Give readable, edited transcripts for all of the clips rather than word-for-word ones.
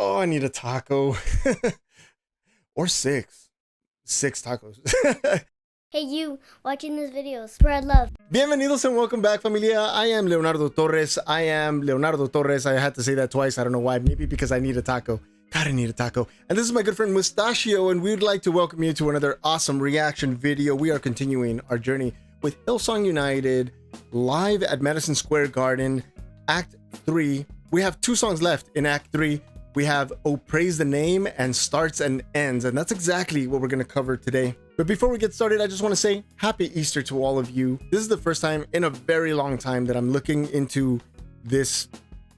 Oh, I need a taco. Or six. Six tacos. Hey, you watching this video, spread love. Bienvenidos and welcome back, familia. I am Leonardo Torres. I had to say that twice. I don't know why. Maybe because I need a taco. God, I need a taco. And this is my good friend Mustachio, and we'd like to welcome you to another awesome reaction video. We are continuing our journey with Hillsong United live at Madison Square Garden, Act 3. We have 2 songs left in Act 3. We have Oh Praise the Name and Starts and Ends, and that's exactly what we're going to cover today. But before we get started, I just want to say Happy Easter to all of you. This is the first time in a very long time that I'm looking into this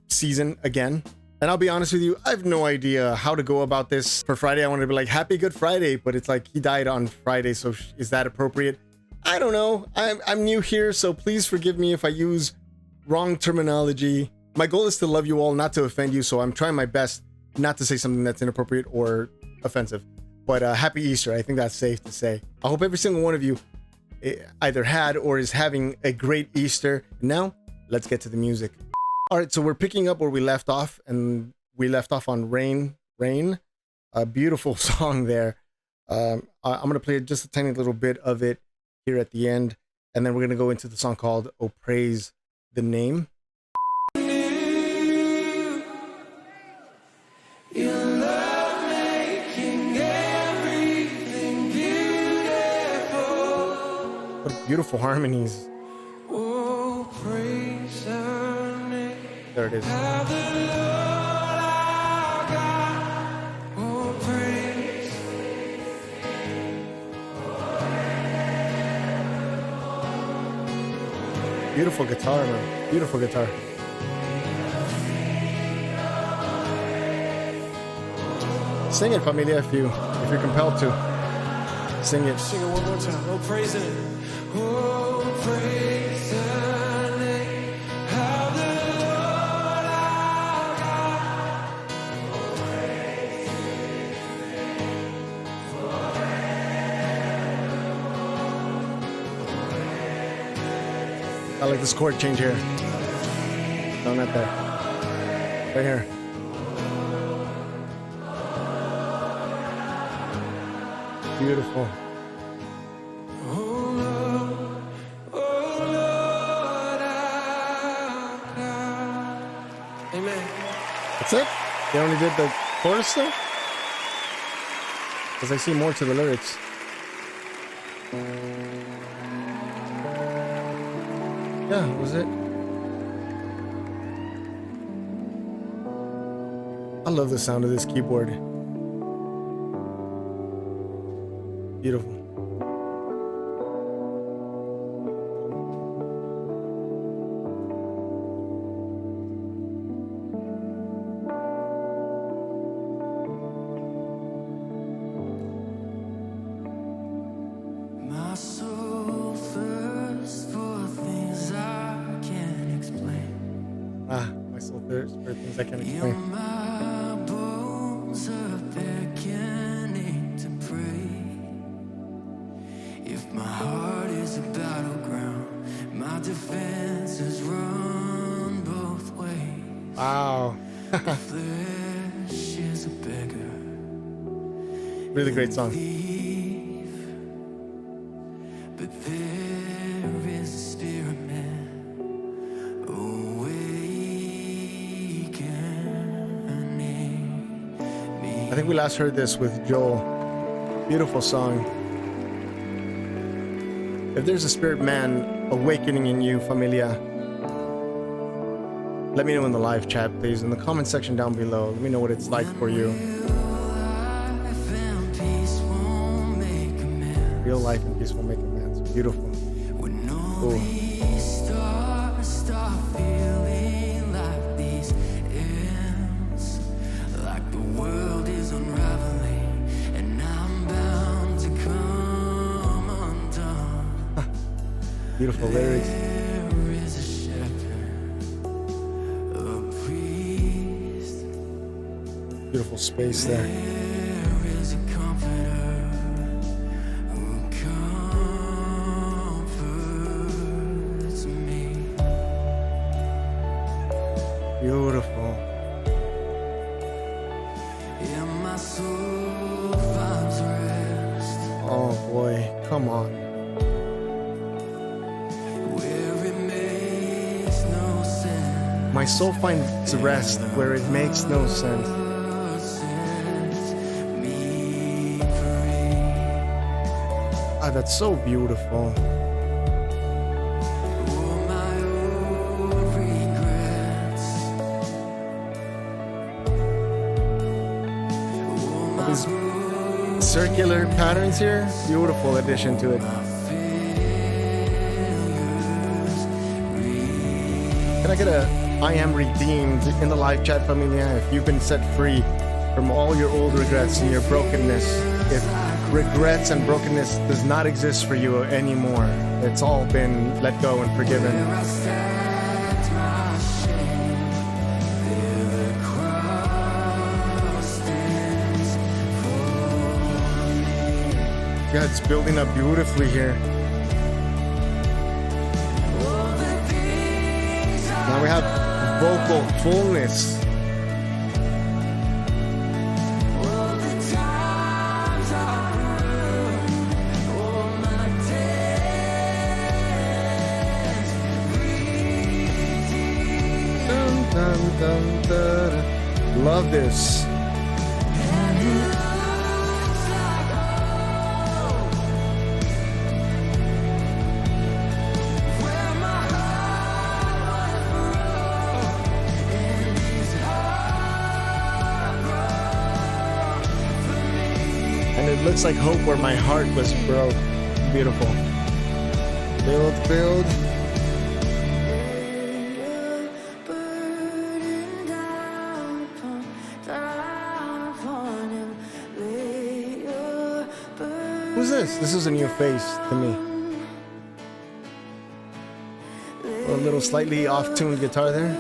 season again. And I'll be honest with you, I have no idea how to go about this. For Friday, I wanted to be like, Happy Good Friday, but it's like he died on Friday, so is that appropriate? I don't know. I'm new here, so please forgive me if I use wrong terminology. My goal is to love you all, not to offend you, so I'm trying my best not to say something that's inappropriate or offensive. But Happy Easter, I think that's safe to say. I hope every single one of you either had or is having a great Easter. Now, let's get to the music. All right, so we're picking up where we left off, and we left off on Rain, a beautiful song there. I'm going to play just a tiny little bit of it here at the end, and then we're going to go into the song called Oh Praise the Name. What beautiful harmonies. Oh, praise the name. There it is. Of the Lord our God. Oh, praise. Beautiful guitar, man. Beautiful guitar. Sing it, familia, if you're compelled to. Sing it. Sing it one more time. Oh, praise the name. Oh, praise the name of the Lord our God. Oh, praise His name I like this chord change here. No, not there. Right here. Beautiful. Amen. That's it? They only did the chorus though? Because I see more to the lyrics. Yeah, that was it. I love the sound of this keyboard. Beautiful. My soul thirsts for things I can't explain. My soul thirsts for things I can't You're explain. my bones are beckoning to pray. If my heart is a battleground, my defenses run both ways. Wow. Flesh is a beggar. Really great song. But there is a spirit man awakening me. I think we last heard this with Joel. Beautiful song. If there's a spirit man awakening in you, familia, let me know in the live chat, please. In the comment section down below, let me know what it's like for you. Life and peace won't make a man. Real life and peace will make a man. It's beautiful. When all Cool. these stars start feeling like these ends, like the world is unraveling, and I'm bound to come undone. Beautiful lyrics. There is a shepherd, a priest. Beautiful space there. There is a comforter who comforts me. Beautiful. and my soul finds rest. Oh boy, come on. Where it makes no sense. My soul finds rest where it makes no sense. Me free. Ah, that's so beautiful. All my old regrets. All my These circular patterns here, beautiful addition to it. Can I get a I am redeemed in the live chat, familia? If you've been set free from all your old regrets and your brokenness, if regrets and brokenness does not exist for you anymore, it's all been let go and forgiven. Where I stand, my shame, there the cross stands for Yeah, it's building up beautifully here. all the things Now we have vocal fullness. all the times I grew, all my days Dun, dun, dun, dun. Love this. where my heart was broke, and these And it looks like hope where my heart was broke. Beautiful. Build, build. burden down upon him, lay your burden. Who's this? This is a new face to me. A little slightly off-tuned guitar there.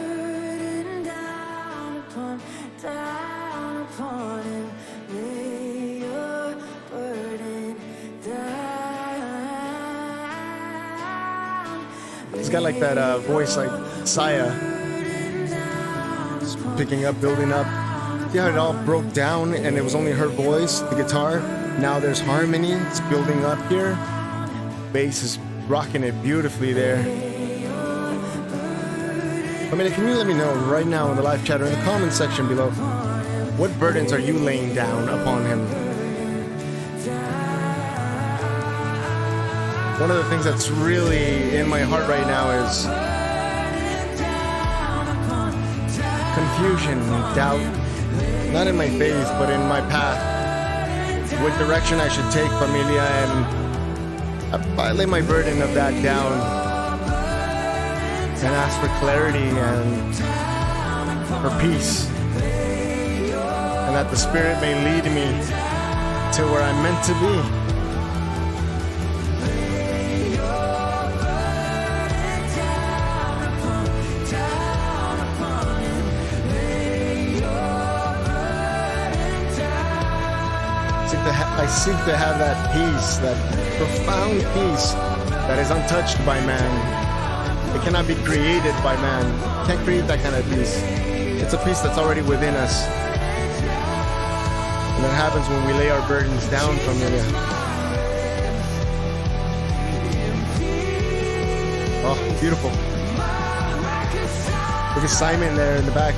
Down upon him, lay your burden down. He's got like that voice like Saya. Just picking up, building up. See how it all broke down and it was only her voice, the guitar. Now there's harmony. It's building up here. Bass is rocking it beautifully there. I mean, can you let me know right now in the live chat or in the comment section below, what burdens are you laying down upon him? One of the things that's really in my heart right now is confusion, doubt, not in my faith, but in my path. What direction I should take, familia, and I lay my burden of that down and ask for clarity and for peace, and that the Spirit may lead me to where I'm meant to be. I seek to have that peace, that profound peace that is untouched by man. It cannot be created by man. Can't create that kind of peace. It's a peace that's already within us. And that happens when we lay our burdens down from it. Oh, beautiful. Look at Simon there in the back.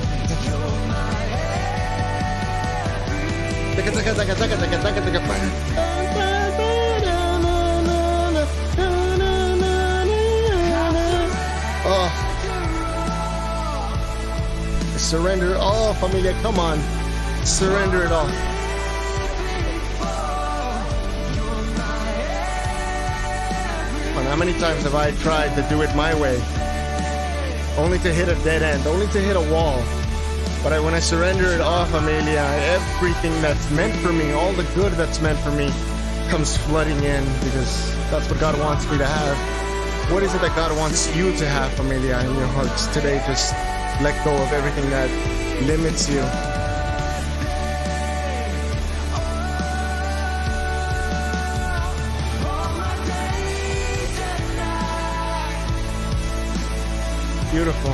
Oh. Surrender all, familia. Come on. Surrender it all. And how many times have I tried to do it my way? Only to hit a dead end, only to hit a wall. But when I surrender it all, familia, everything that's meant for me, all the good that's meant for me, comes flooding in, because that's what God wants me to have. What is it that God wants you to have, familia, in your hearts today? Just let go of everything that limits you. Beautiful.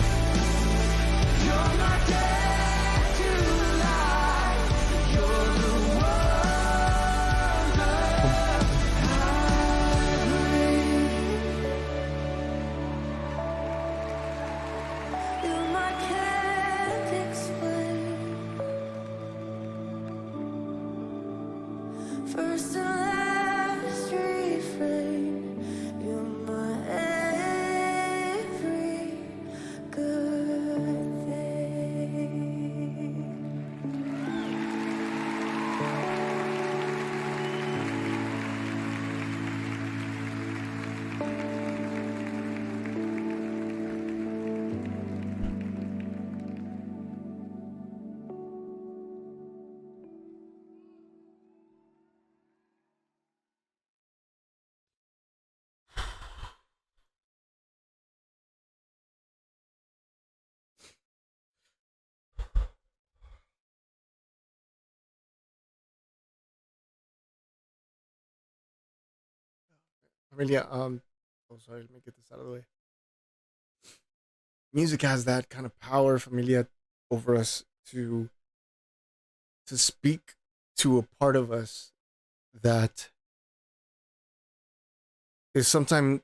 first and last refrain. You're my every good thing. Familia, oh sorry, let me get this out of the way. Music has that kind of power, Familia, over us to speak to a part of us that is sometimes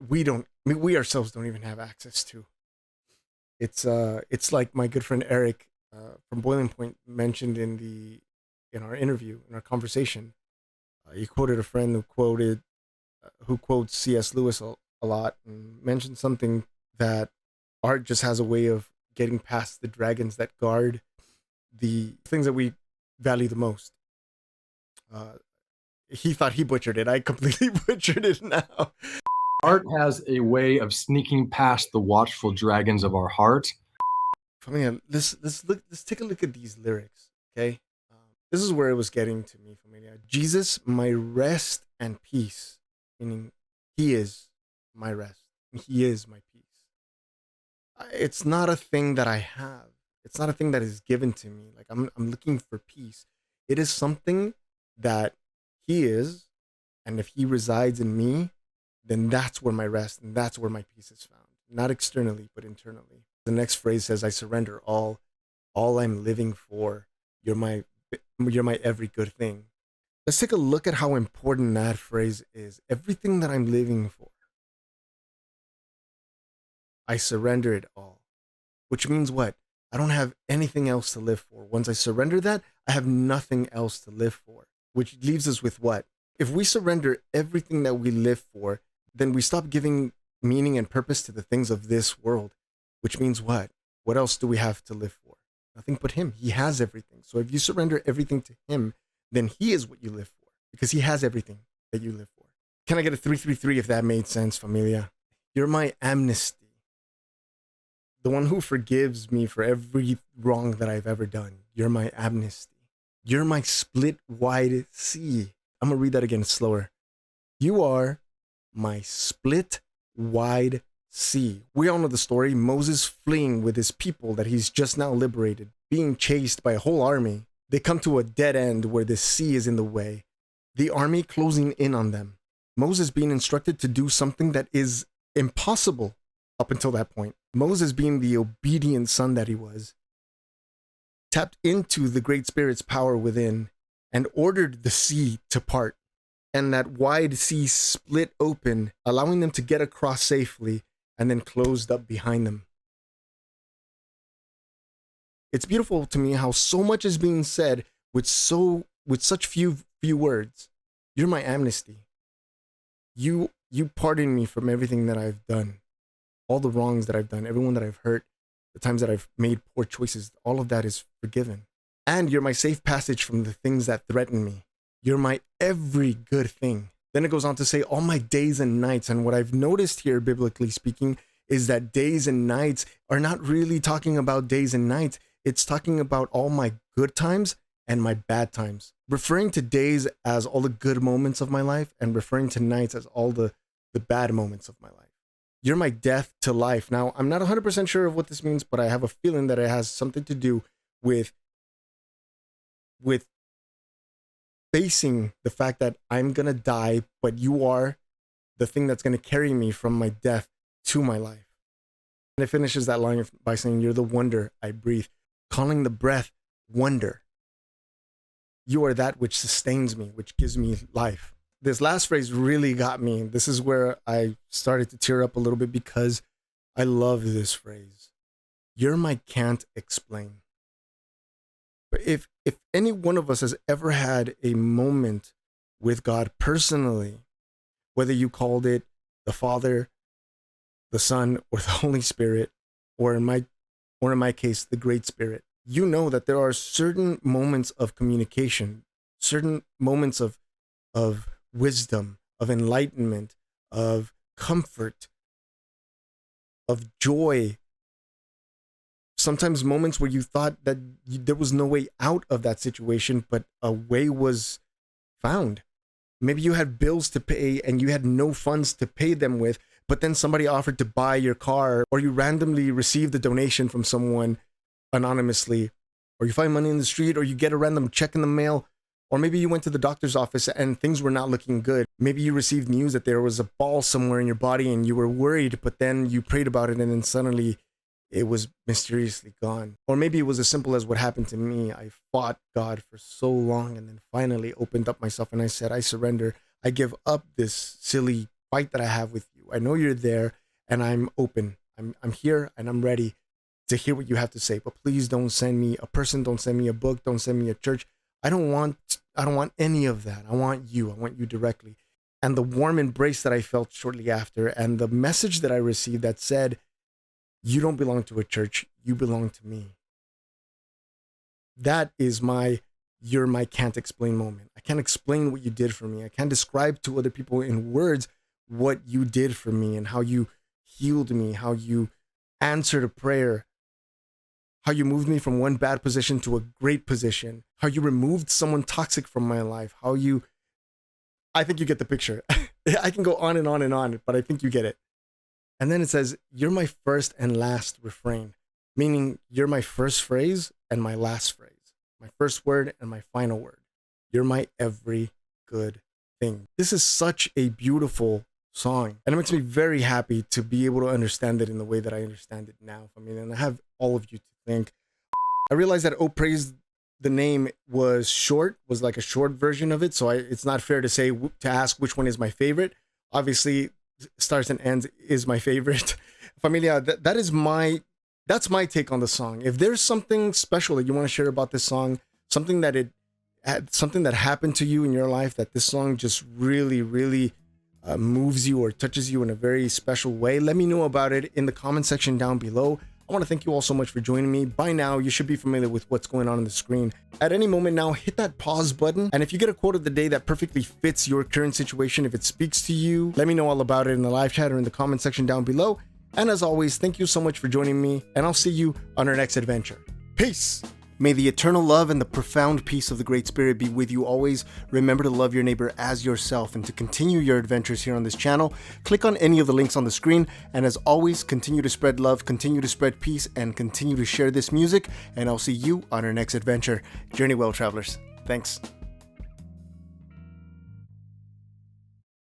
we don't, I mean, we ourselves don't even have access to. It's like my good friend Eric from Boiling Point mentioned in our interview, in our conversation. He quoted a friend who quotes C.S. Lewis a lot, and mentioned something that art just has a way of getting past the dragons that guard the things that we value the most. He thought he butchered it. I completely butchered it now. Art has a way of sneaking past the watchful dragons of our heart. Familia, let's take a look at these lyrics, okay? This is where it was getting to me, Familia. Jesus, my rest and peace, meaning he is my rest. He is my peace. It's not a thing that I have. It's not a thing that is given to me. Like I'm looking for peace. It is something that he is, and if he resides in me, then that's where my rest and that's where my peace is found. Not externally, but internally. The next phrase says, I surrender all I'm living for. You're my every good thing. Let's take a look at how important that phrase is. Everything that I'm living for, I surrender it all. Which means what? I don't have anything else to live for. Once I surrender that, I have nothing else to live for. Which leaves us with what? If we surrender everything that we live for, then we stop giving meaning and purpose to the things of this world. Which means what? What else do we have to live for? Nothing but him. He has everything. So if you surrender everything to him, then he is what you live for. Because he has everything that you live for. Can I get a 333 if that made sense, familia? You're my amnesty. The one who forgives me for every wrong that I've ever done. You're my amnesty. You're my split wide sea. I'm going to read that again slower. You are my split wide sea. We all know the story. Moses fleeing with his people that he's just now liberated, being chased by a whole army. They come to a dead end where the sea is in the way. The army closing in on them. Moses being instructed to do something that is impossible up until that point. Moses, being the obedient son that he was, tapped into the Great Spirit's power within and ordered the sea to part. And that wide sea split open, allowing them to get across safely, and then closed up behind them. It's beautiful to me how so much is being said with such few words. You're my amnesty. You pardon me from everything that I've done. All the wrongs that I've done, everyone that I've hurt, the times that I've made poor choices, all of that is forgiven. And you're my safe passage from the things that threaten me. You're my every good thing. Then it goes on to say all my days and nights. And what I've noticed here, biblically speaking, is that days and nights are not really talking about days and nights. It's talking about all my good times and my bad times. Referring to days as all the good moments of my life and referring to nights as all the bad moments of my life. You're my death to life. Now, I'm not 100% sure of what this means, but I have a feeling that it has something to do with facing the fact that I'm going to die, but you are the thing that's going to carry me from my death to my life. And it finishes that line by saying, you're the wonder I breathe, calling the breath wonder. You are that which sustains me, which gives me life. This last phrase really got me. This is where I started to tear up a little bit because I love this phrase. You're my can't explain. if any one of us has ever had a moment with God personally, whether you called it the Father, the Son, or the Holy Spirit, or in my case, the Great Spirit, you know that there are certain moments of communication, certain moments of wisdom, of enlightenment, of comfort, of joy. Sometimes moments where you thought that there was no way out of that situation, but a way was found. Maybe you had bills to pay and you had no funds to pay them with, but then somebody offered to buy your car, or you randomly received a donation from someone anonymously, or you find money in the street, or you get a random check in the mail, or maybe you went to the doctor's office and things were not looking good. Maybe you received news that there was a ball somewhere in your body and you were worried, but then you prayed about it and then suddenly it was mysteriously gone. Or maybe it was as simple as what happened to me. I fought God for so long and then finally opened up myself and I said, I surrender. I give up this silly fight that I have with you. I know you're there and I'm open. I'm here and I'm ready to hear what you have to say. But please don't send me a person, don't send me a book, don't send me a church. I don't want any of that. I want you directly. And the warm embrace that I felt shortly after and the message that I received that said, you don't belong to a church, you belong to me. That is you're my can't explain moment. I can't explain what you did for me. I can't describe to other people in words what you did for me and how you healed me, how you answered a prayer, how you moved me from one bad position to a great position, how you removed someone toxic from my life, I think you get the picture. I can go on and on and on, but I think you get it. And then it says, you're my first and last refrain, meaning you're my first phrase and my last phrase, my first word and my final word. You're my every good thing. This is such a beautiful song, and it makes me very happy to be able to understand it in the way that I understand it now. I mean, and I have all of you to thank. I realized that Oh Praise, the name was like a short version of it, so it's not fair to ask which one is my favorite. Obviously, Starts and Ends is my favorite. Familia, that's my take on the song. If there's something special that you want to share about this song, something that happened to you in your life that this song just really, really moves you or touches you in a very special way, let me know about it in the comment section down below. I want to thank you all so much for joining me. By now, you should be familiar with what's going on the screen. At any moment now, hit that pause button. And if you get a quote of the day that perfectly fits your current situation, if it speaks to you, let me know all about it in the live chat or in the comment section down below. And as always, thank you so much for joining me, and I'll see you on our next adventure. Peace! May the eternal love and the profound peace of the Great Spirit be with you always. Remember to love your neighbor as yourself, and to continue your adventures here on this channel, click on any of the links on the screen. And as always, continue to spread love, continue to spread peace, and continue to share this music. And I'll see you on our next adventure. Journey well, travelers. Thanks.